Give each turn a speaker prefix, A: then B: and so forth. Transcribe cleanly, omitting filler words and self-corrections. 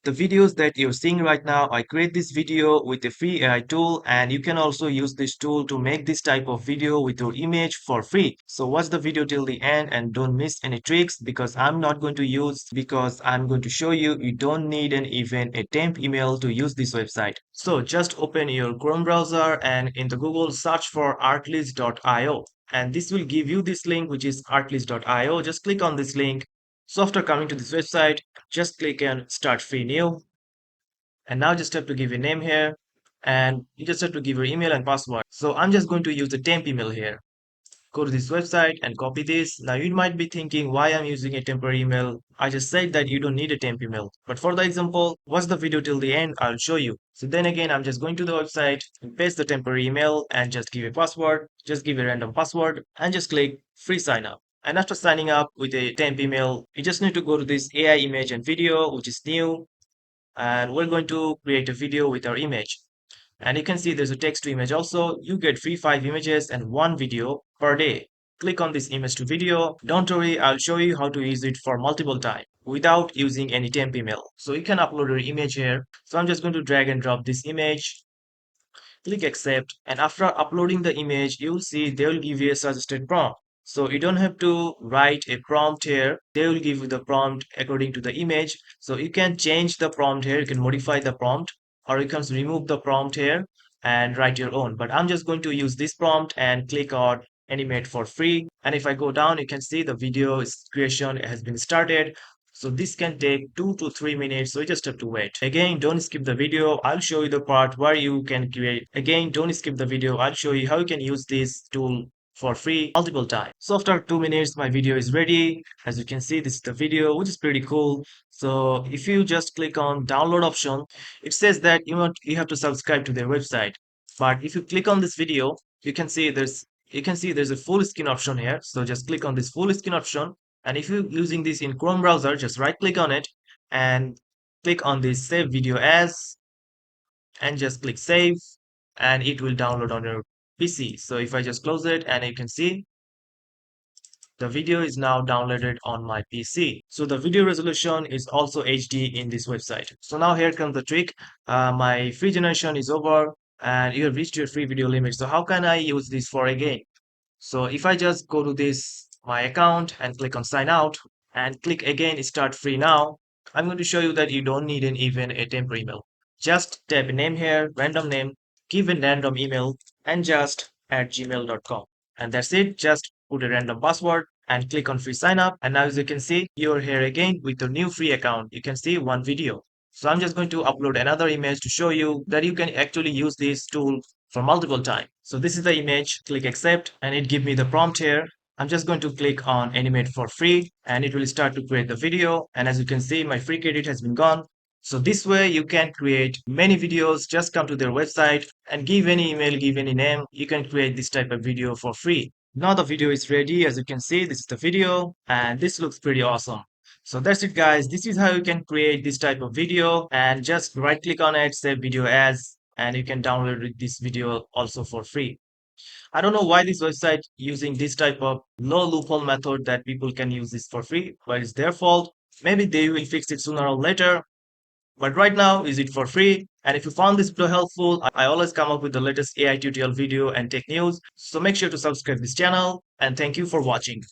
A: The videos that you're seeing right now, I create this video with a free AI tool, and you can also use this tool to make this type of video with your image for free. So watch the video till the end and don't miss any tricks, because I'm going to show you don't need even a temp email to use this website. So just open your Chrome browser and in the Google search for artlist.io, and this will give you this link, which is artlist.io. Just click on this link. So after coming to this website, just click on start free new, and now just have to give a name here, and you just have to give your email and password. So I'm just going to use the temp email here. Go to this website and copy this. Now you might be thinking why I'm using a temporary email. I just said that you don't need a temp email, but for the example, watch the video till the end, I'll show you. So then again, I'm just going to the website and paste the temporary email and just give a password. Just give a random password and just click free sign up. And after signing up with a temp email, you just need to go to this AI image and video, which is new, and we're going to create a video with our image. And you can see there's a text to image also. You get free 5 images and 1 video per day. Click on this image to video. Don't worry, I'll show you how to use it for multiple times without using any temp email. So you can upload your image here. So I'm just going to drag and drop this image. Click accept, and after uploading the image, you'll see they will give you a suggested prompt. So you don't have to write a prompt here. They will give you the prompt according to the image. So you can change the prompt here. You can modify the prompt, or you can remove the prompt here and write your own. But I'm just going to use this prompt and click on animate for free. And if I go down, you can see the video creation has been started. So this can take 2 to 3 minutes, so you just have to wait. Again, don't skip the video. I'll show you the part where you can create. Again, don't skip the video. I'll show you how you can use this tool for free multiple times. So after 2 minutes, my video is ready. As you can see, this is the video, which is pretty cool. So if you just click on download option, it says that you have to subscribe to their website. But if you click on this video, you can see there's a full screen option here. So just click on this full screen option, and if you're using this in Chrome browser, just right click on it and click on this save video as, and just click save, and it will download on your PC. So if I just close it, and you can see the video is now downloaded on my PC. So the video resolution is also HD in this website. So now here comes the trick. My free generation is over and you have reached your free video limit. So how can I use this for again? So if I just go to this my account and click on sign out and click again start free now, I'm going to show you that you don't need even a temporary email. Just type a name here, random name, give a random email, and just at gmail.com. And that's it. Just put a random password and click on free sign up. And now as you can see, you're here again with your new free account. You can see 1 video. So I'm just going to upload another image to show you that you can actually use this tool for multiple times. So this is the image. Click accept and it give me the prompt here. I'm just going to click on animate for free and it will start to create the video. And as you can see, my free credit has been gone. So this way you can create many videos. Just come to their website and give any email, give any name. You can create this type of video for free. Now the video is ready. As you can see, this is the video and this looks pretty awesome. So that's it guys. This is how you can create this type of video, and just right click on it, save video as, and you can download this video also for free. I don't know why this website using this type of low loophole method that people can use this for free, but it's their fault. Maybe they will fix it sooner or later. But right now, is it for free? And if you found this video helpful, I always come up with the latest AI tutorial video and tech news. So make sure to subscribe this channel, and thank you for watching.